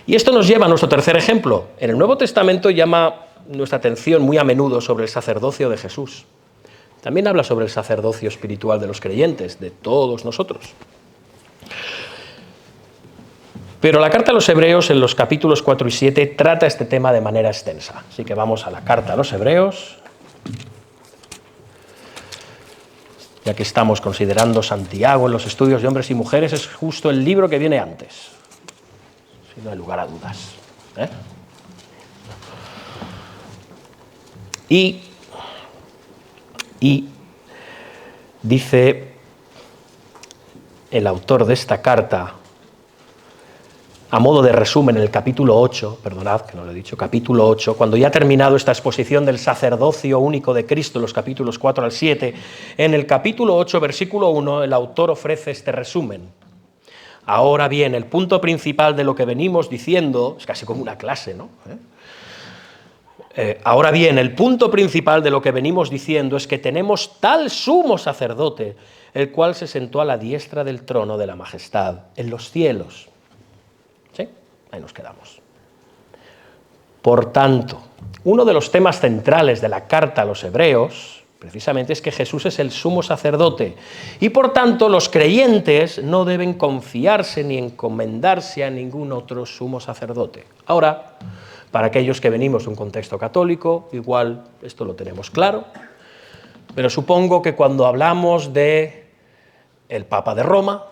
Y esto nos lleva a nuestro tercer ejemplo. En el Nuevo Testamento llama nuestra atención muy a menudo sobre el sacerdocio de Jesús. También habla sobre el sacerdocio espiritual de los creyentes, de todos nosotros. Pero la carta a los Hebreos, en los capítulos 4 y 7, trata este tema de manera extensa. Así que vamos a la carta a los Hebreos, ya que estamos considerando Santiago en los estudios de hombres y mujeres, es justo el libro que viene antes, si no hay lugar a dudas. Y dice el autor de esta carta, a modo de resumen, en el capítulo 8, perdonad que no lo he dicho, capítulo 8, cuando ya ha terminado esta exposición del sacerdocio único de Cristo, los capítulos 4 al 7, en el capítulo 8, versículo 1, el autor ofrece este resumen. Ahora bien, el punto principal de lo que venimos diciendo, es casi como una clase, ¿no? Ahora bien, el punto principal de lo que venimos diciendo es que tenemos tal sumo sacerdote, el cual se sentó a la diestra del trono de la majestad en los cielos. ¿Sí? Ahí nos quedamos. Por tanto, uno de los temas centrales de la carta a los Hebreos, precisamente, es que Jesús es el sumo sacerdote y, por tanto, los creyentes no deben confiarse ni encomendarse a ningún otro sumo sacerdote. Ahora, para aquellos que venimos de un contexto católico, igual esto lo tenemos claro, pero supongo que cuando hablamos de el Papa de Roma,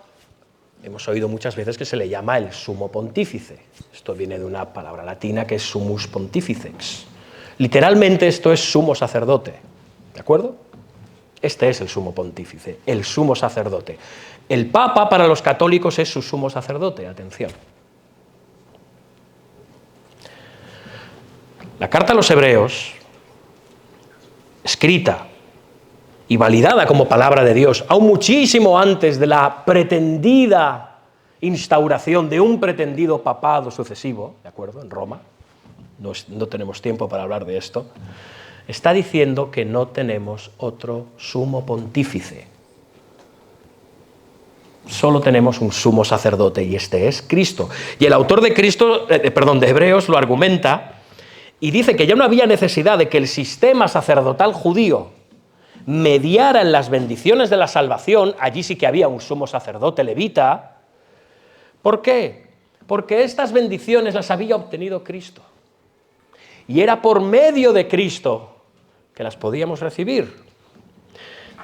hemos oído muchas veces que se le llama el sumo pontífice. Esto viene de una palabra latina que es sumus pontificex. Literalmente esto es sumo sacerdote, ¿de acuerdo? Este es el sumo pontífice, el sumo sacerdote. El Papa para los católicos es su sumo sacerdote, atención. La carta a los Hebreos, escrita y validada como palabra de Dios, aún muchísimo antes de la pretendida instauración de un pretendido papado sucesivo, ¿de acuerdo?, en Roma, no tenemos tiempo para hablar de esto, está diciendo que no tenemos otro sumo pontífice. Solo tenemos un sumo sacerdote y este es Cristo. Y el autor de Hebreos lo argumenta y dice que ya no había necesidad de que el sistema sacerdotal judío mediara en las bendiciones de la salvación, allí sí que había un sumo sacerdote levita. ¿Por qué? Porque estas bendiciones las había obtenido Cristo. Y era por medio de Cristo que las podíamos recibir.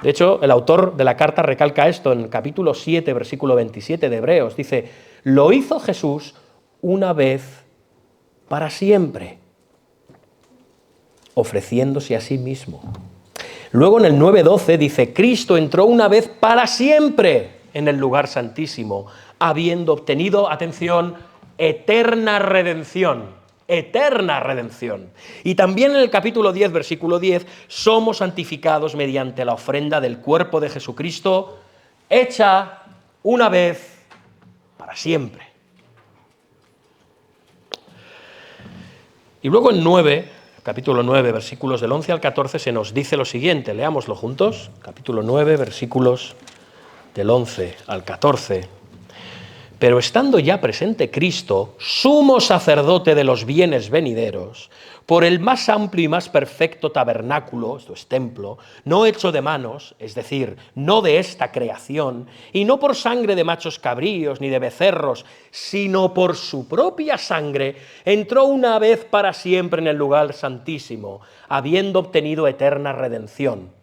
De hecho, el autor de la carta recalca esto en capítulo 7, versículo 27 de Hebreos. Dice, lo hizo Jesús una vez para siempre, ofreciéndose a sí mismo. Luego en el 9:12 dice, Cristo entró una vez para siempre en el lugar santísimo, habiendo obtenido, atención, eterna redención. Eterna redención. Y también en el capítulo 10, versículo 10, somos santificados mediante la ofrenda del cuerpo de Jesucristo, hecha una vez para siempre. Y luego en capítulo 9, versículos del 11 al 14, se nos dice lo siguiente, leámoslo juntos, capítulo 9, versículos del 11 al 14. Pero estando ya presente Cristo, sumo sacerdote de los bienes venideros, por el más amplio y más perfecto tabernáculo, esto es templo, no hecho de manos, es decir, no de esta creación, y no por sangre de machos cabríos ni de becerros, sino por su propia sangre, entró una vez para siempre en el lugar santísimo, habiendo obtenido eterna redención.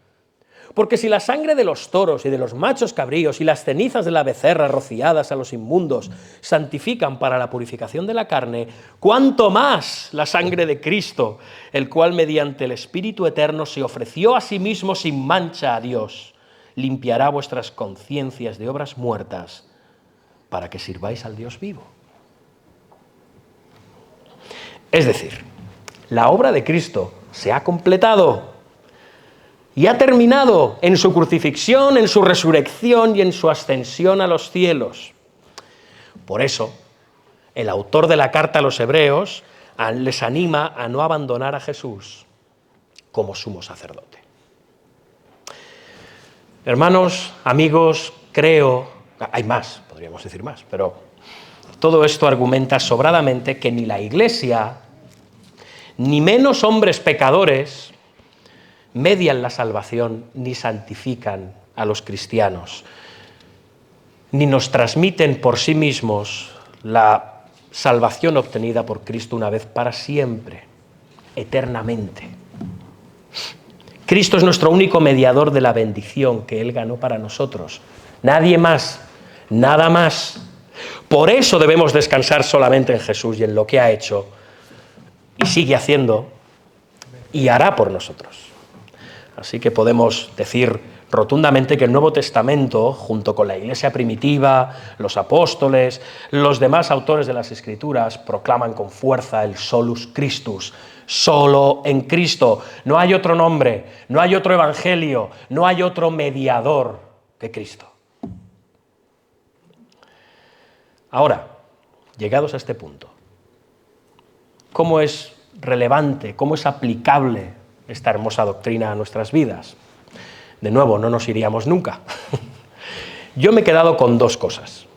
Porque si la sangre de los toros y de los machos cabríos y las cenizas de la becerra rociadas a los inmundos santifican para la purificación de la carne, cuánto más la sangre de Cristo, el cual mediante el Espíritu Eterno se ofreció a sí mismo sin mancha a Dios, limpiará vuestras conciencias de obras muertas para que sirváis al Dios vivo. Es decir, la obra de Cristo se ha completado y ha terminado en su crucifixión, en su resurrección y en su ascensión a los cielos. Por eso, el autor de la carta a los Hebreos les anima a no abandonar a Jesús como sumo sacerdote. Hermanos, amigos, creo, hay más, podríamos decir más, pero todo esto argumenta sobradamente que ni la Iglesia, ni menos hombres pecadores, median la salvación ni santifican a los cristianos, ni nos transmiten por sí mismos la salvación obtenida por Cristo una vez para siempre, eternamente. Cristo es nuestro único mediador de la bendición que Él ganó para nosotros. Nadie más, nada más. Por eso debemos descansar solamente en Jesús y en lo que ha hecho y sigue haciendo y hará por nosotros. Así que podemos decir rotundamente que el Nuevo Testamento, junto con la Iglesia primitiva, los apóstoles, los demás autores de las Escrituras, proclaman con fuerza el solus Christus, solo en Cristo. No hay otro nombre, no hay otro evangelio, no hay otro mediador que Cristo. Ahora, llegados a este punto, ¿cómo es relevante, cómo es aplicable esta hermosa doctrina a nuestras vidas? De nuevo, no nos iríamos nunca. Yo me he quedado con dos cosas,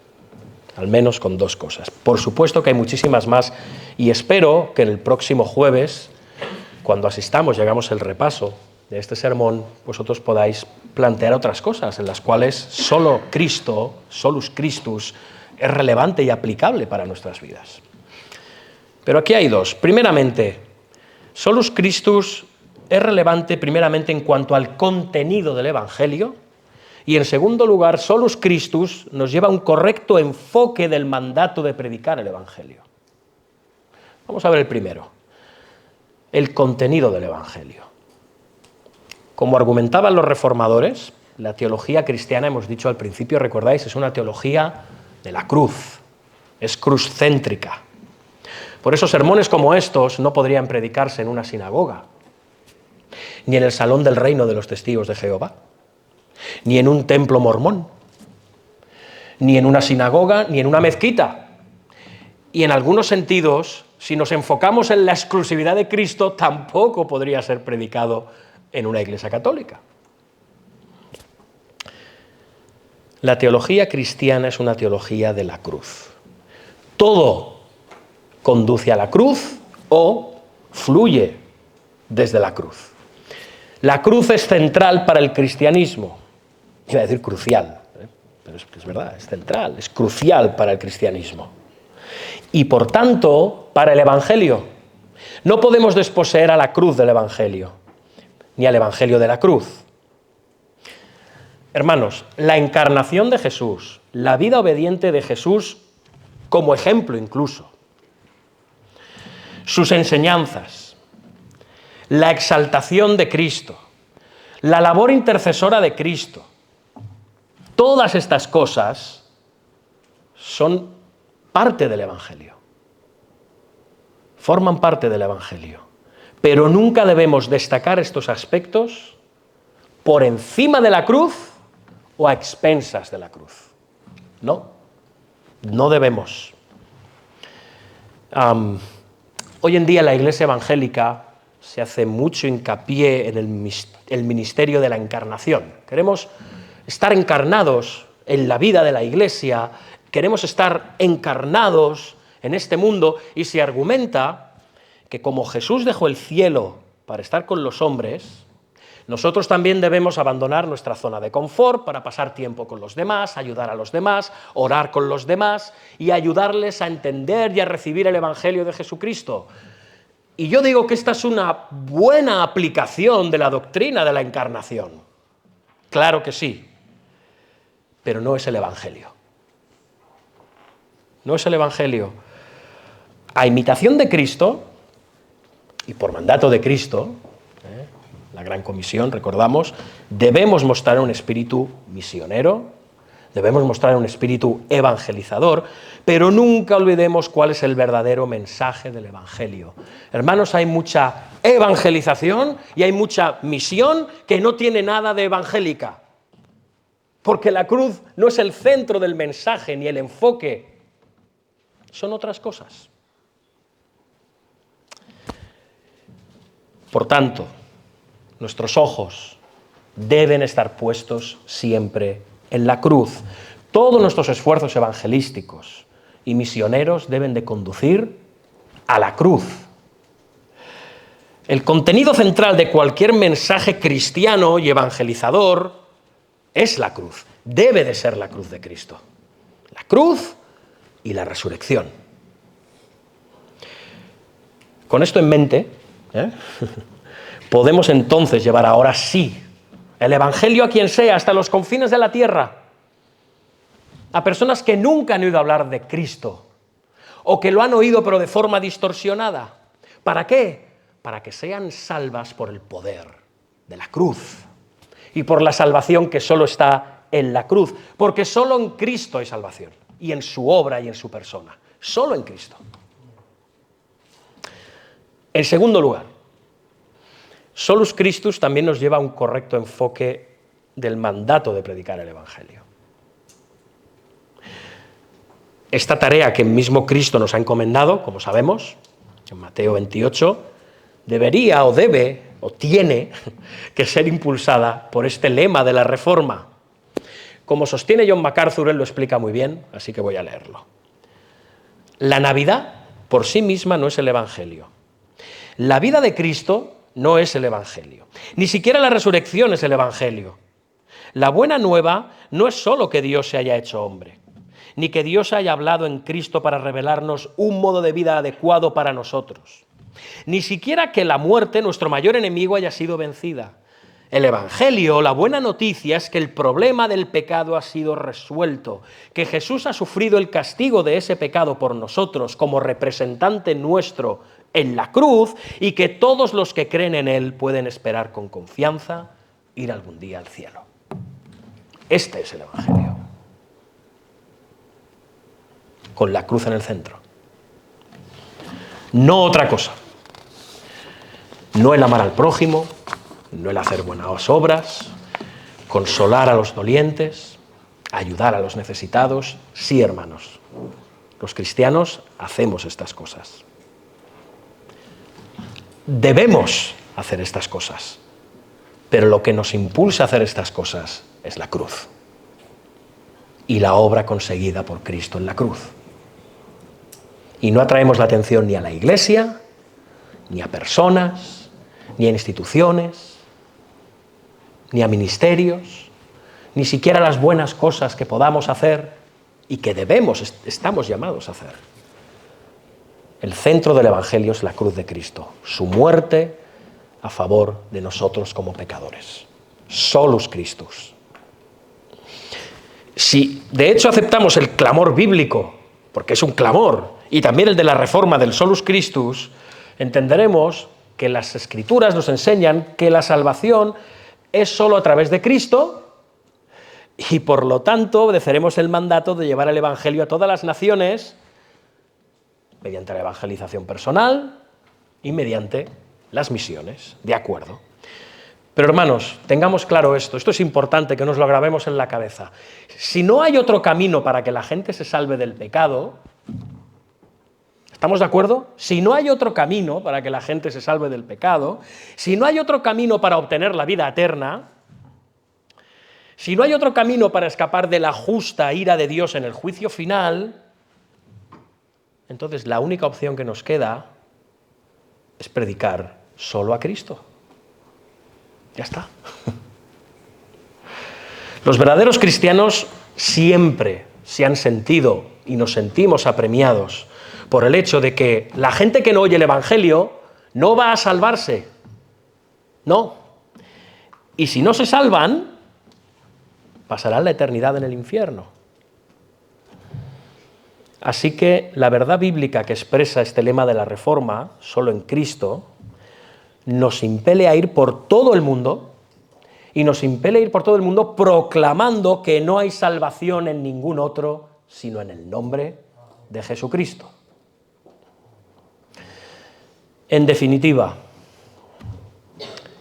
al menos con dos cosas. Por supuesto que hay muchísimas más y espero que en el próximo jueves, cuando asistamos y hagamos el repaso de este sermón, vosotros podáis plantear otras cosas en las cuales solo Cristo, solus Christus, es relevante y aplicable para nuestras vidas. Pero aquí hay dos. Primeramente, solus Christus es relevante primeramente en cuanto al contenido del Evangelio y en segundo lugar, solus Christus nos lleva a un correcto enfoque del mandato de predicar el Evangelio. Vamos a ver el primero, el contenido del Evangelio. Como argumentaban los reformadores, la teología cristiana, hemos dicho al principio, recordáis, es una teología de la cruz, es cruzcéntrica. Por eso sermones como estos no podrían predicarse en una sinagoga, ni en el salón del reino de los testigos de Jehová, ni en un templo mormón, ni en una sinagoga, ni en una mezquita. Y en algunos sentidos, si nos enfocamos en la exclusividad de Cristo, tampoco podría ser predicado en una iglesia católica. La teología cristiana es una teología de la cruz. Todo conduce a la cruz o fluye desde la cruz. La cruz es central para el cristianismo. Iba a decir crucial, pero es verdad, es central, es crucial para el cristianismo. Y por tanto, para el Evangelio. No podemos desposeer a la cruz del Evangelio, ni al Evangelio de la cruz. Hermanos, la encarnación de Jesús, la vida obediente de Jesús como ejemplo incluso, sus enseñanzas, la exaltación de Cristo, la labor intercesora de Cristo, todas estas cosas son parte del Evangelio, forman parte del Evangelio, pero nunca debemos destacar estos aspectos por encima de la cruz o a expensas de la cruz. No debemos. Hoy en día en la Iglesia evangélica se hace mucho hincapié en el ministerio de la encarnación. Queremos estar encarnados en la vida de la Iglesia, queremos estar encarnados en este mundo, y se argumenta que como Jesús dejó el cielo para estar con los hombres, nosotros también debemos abandonar nuestra zona de confort para pasar tiempo con los demás, ayudar a los demás, orar con los demás y ayudarles a entender y a recibir el Evangelio de Jesucristo. Y yo digo que esta es una buena aplicación de la doctrina de la encarnación. Claro que sí, pero no es el Evangelio. No es el Evangelio. A imitación de Cristo, y por mandato de Cristo, la Gran Comisión, recordamos, debemos mostrar un espíritu misionero, debemos mostrar un espíritu evangelizador, pero nunca olvidemos cuál es el verdadero mensaje del Evangelio. Hermanos, hay mucha evangelización y hay mucha misión que no tiene nada de evangélica, porque la cruz no es el centro del mensaje ni el enfoque, son otras cosas. Por tanto, nuestros ojos deben estar puestos siempre en la cruz. Todos nuestros esfuerzos evangelísticos y misioneros deben de conducir a la cruz. El contenido central de cualquier mensaje cristiano y evangelizador es la cruz. Debe de ser la cruz de Cristo. La cruz y la resurrección. Con esto en mente, podemos entonces llevar ahora sí el Evangelio a quien sea, hasta los confines de la tierra, a personas que nunca han oído hablar de Cristo o que lo han oído pero de forma distorsionada. ¿Para qué? Para que sean salvas por el poder de la cruz y por la salvación que solo está en la cruz, porque solo en Cristo hay salvación y en su obra y en su persona, solo en Cristo. En segundo lugar, Solus Christus también nos lleva a un correcto enfoque del mandato de predicar el Evangelio. Esta tarea que el mismo Cristo nos ha encomendado, como sabemos, en Mateo 28, debería o debe o tiene que ser impulsada por este lema de la Reforma. Como sostiene John MacArthur, él lo explica muy bien, así que voy a leerlo. La Navidad por sí misma no es el Evangelio. La vida de Cristo no es el Evangelio. Ni siquiera la resurrección es el Evangelio. La buena nueva no es solo que Dios se haya hecho hombre, ni que Dios haya hablado en Cristo para revelarnos un modo de vida adecuado para nosotros, ni siquiera que la muerte, nuestro mayor enemigo, haya sido vencida. El Evangelio, la buena noticia, es que el problema del pecado ha sido resuelto, que Jesús ha sufrido el castigo de ese pecado por nosotros como representante nuestro en la cruz, y que todos los que creen en Él pueden esperar con confianza ir algún día al cielo. Este es el Evangelio, con la cruz en el centro. No otra cosa. No el amar al prójimo, no el hacer buenas obras, consolar a los dolientes, ayudar a los necesitados. Sí, hermanos, los cristianos hacemos estas cosas. Debemos hacer estas cosas, pero lo que nos impulsa a hacer estas cosas es la cruz y la obra conseguida por Cristo en la cruz. Y no atraemos la atención ni a la Iglesia, ni a personas, ni a instituciones, ni a ministerios, ni siquiera a las buenas cosas que podamos hacer y que estamos llamados a hacer. El centro del Evangelio es la cruz de Cristo, su muerte a favor de nosotros como pecadores. Solus Christus. Si de hecho aceptamos el clamor bíblico, porque es un clamor, y también el de la reforma del Solus Christus, entenderemos que las Escrituras nos enseñan que la salvación es solo a través de Cristo y por lo tanto obedeceremos el mandato de llevar el Evangelio a todas las naciones mediante la evangelización personal y mediante las misiones, de acuerdo. Pero hermanos, tengamos claro esto es importante que nos lo grabemos en la cabeza. Si no hay otro camino para que la gente se salve del pecado, ¿estamos de acuerdo? Si no hay otro camino para que la gente se salve del pecado, si no hay otro camino para obtener la vida eterna, si no hay otro camino para escapar de la justa ira de Dios en el juicio final, entonces la única opción que nos queda es predicar solo a Cristo. Ya está. Los verdaderos cristianos siempre se han sentido y nos sentimos apremiados por el hecho de que la gente que no oye el Evangelio no va a salvarse. No. Y si no se salvan, pasarán la eternidad en el infierno. Así que la verdad bíblica que expresa este lema de la Reforma, solo en Cristo, nos impele a ir por todo el mundo y nos impele a ir por todo el mundo proclamando que no hay salvación en ningún otro sino en el nombre de Jesucristo. En definitiva,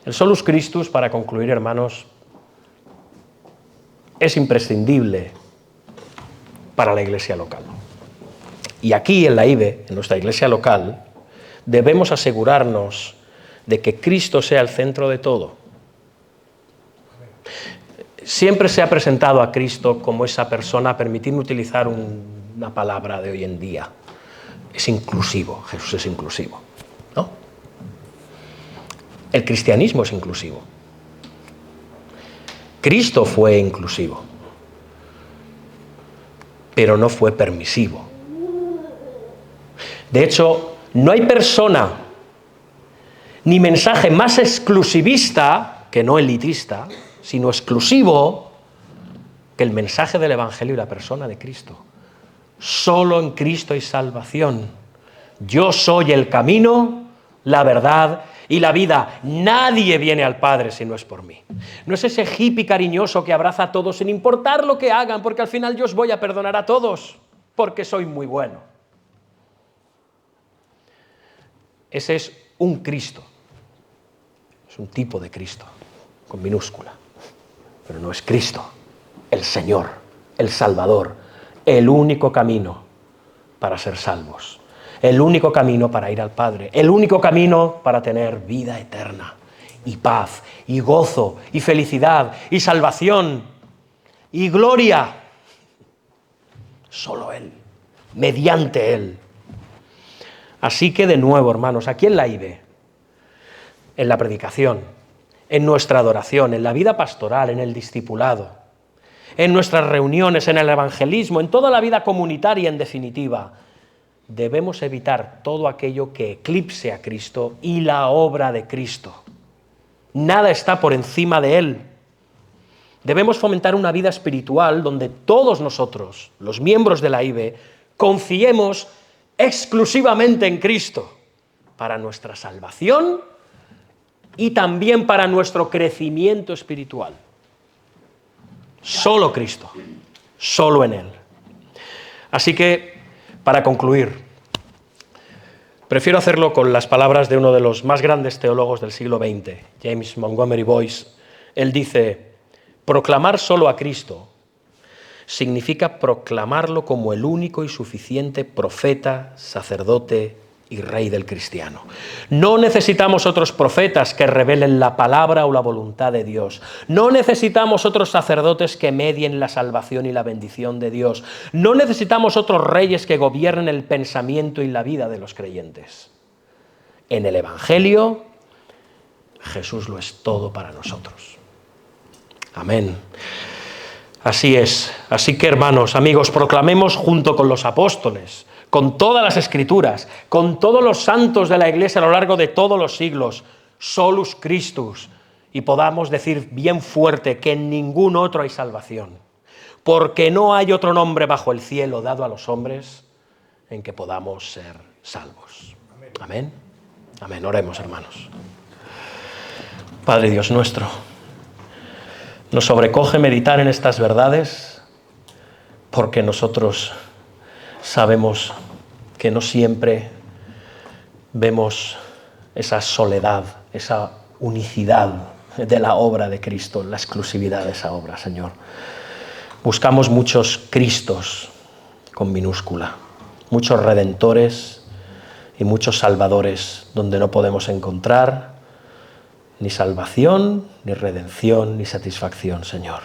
el Solus Christus, para concluir, hermanos, es imprescindible para la iglesia local. Y aquí en la IBE, en nuestra iglesia local, debemos asegurarnos de que Cristo sea el centro de todo. Siempre se ha presentado a Cristo como esa persona, permitidme utilizar una palabra de hoy en día, es inclusivo, Jesús es inclusivo, ¿no? El cristianismo es inclusivo. Cristo fue inclusivo, pero no fue permisivo. De hecho, no hay persona ni mensaje más exclusivista, que no elitista, sino exclusivo, que el mensaje del Evangelio y la persona de Cristo. Solo en Cristo hay salvación. Yo soy el camino, la verdad y la vida. Nadie viene al Padre si no es por mí. No es ese hippie cariñoso que abraza a todos sin importar lo que hagan, porque al final yo os voy a perdonar a todos, porque soy muy bueno. Ese es un Cristo. Es un tipo de Cristo, con minúscula. Pero no es Cristo, el Señor, el Salvador, el único camino para ser salvos, el único camino para ir al Padre, el único camino para tener vida eterna, y paz, y gozo, y felicidad, y salvación, y gloria. Solo Él, mediante Él. Así que de nuevo, hermanos, aquí en la IBE, en la predicación, en nuestra adoración, en la vida pastoral, en el discipulado, en nuestras reuniones, en el evangelismo, en toda la vida comunitaria en definitiva, debemos evitar todo aquello que eclipse a Cristo y la obra de Cristo. Nada está por encima de Él. Debemos fomentar una vida espiritual donde todos nosotros, los miembros de la IBE, confiemos exclusivamente en Cristo para nuestra salvación y también para nuestro crecimiento espiritual. Solo Cristo, solo en Él. Así que, para concluir, prefiero hacerlo con las palabras de uno de los más grandes teólogos del siglo XX, James Montgomery Boyce. Él dice: proclamar solo a Cristo significa proclamarlo como el único y suficiente profeta, sacerdote y rey del cristiano. No necesitamos otros profetas que revelen la palabra o la voluntad de Dios. No necesitamos otros sacerdotes que medien la salvación y la bendición de Dios. No necesitamos otros reyes que gobiernen el pensamiento y la vida de los creyentes. En el Evangelio, Jesús lo es todo para nosotros. Amén. Así es. Así que, hermanos, amigos, proclamemos junto con los apóstoles, con todas las Escrituras, con todos los santos de la Iglesia a lo largo de todos los siglos, solus Christus, y podamos decir bien fuerte que en ningún otro hay salvación, porque no hay otro nombre bajo el cielo dado a los hombres en que podamos ser salvos. Amén. Amén. Oremos, hermanos. Padre Dios nuestro, nos sobrecoge meditar en estas verdades porque nosotros sabemos que no siempre vemos esa soledad, esa unicidad de la obra de Cristo, la exclusividad de esa obra, Señor. Buscamos muchos Cristos con minúscula, muchos redentores y muchos salvadores donde no podemos encontrar ni salvación, ni redención, ni satisfacción, Señor.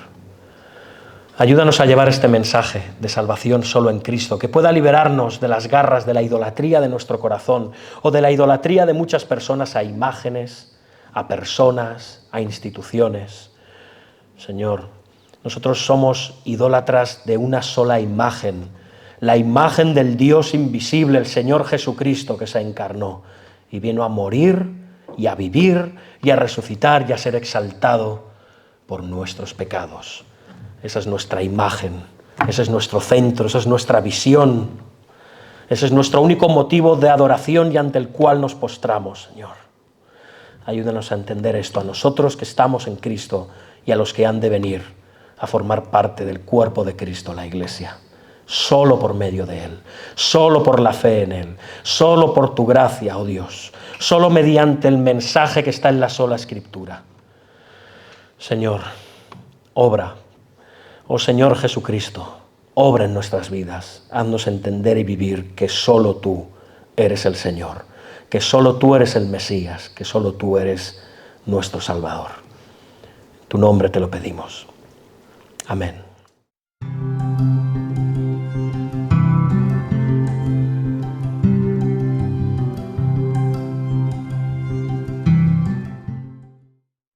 Ayúdanos a llevar este mensaje de salvación solo en Cristo, que pueda liberarnos de las garras de la idolatría de nuestro corazón o de la idolatría de muchas personas a imágenes, a personas, a instituciones. Señor, nosotros somos idólatras de una sola imagen, la imagen del Dios invisible, el Señor Jesucristo, que se encarnó y vino a morir y a vivir y a resucitar y a ser exaltado por nuestros pecados. Esa es nuestra imagen, ese es nuestro centro, esa es nuestra visión, ese es nuestro único motivo de adoración y ante el cual nos postramos, Señor. Ayúdanos a entender esto a nosotros que estamos en Cristo y a los que han de venir a formar parte del cuerpo de Cristo, la Iglesia. Solo por medio de Él, solo por la fe en Él, solo por tu gracia, oh Dios, solo mediante el mensaje que está en la sola Escritura. Señor, obra, oh Señor Jesucristo, obra en nuestras vidas, haznos entender y vivir que solo tú eres el Señor, que solo tú eres el Mesías, que solo tú eres nuestro Salvador. En tu nombre te lo pedimos. Amén.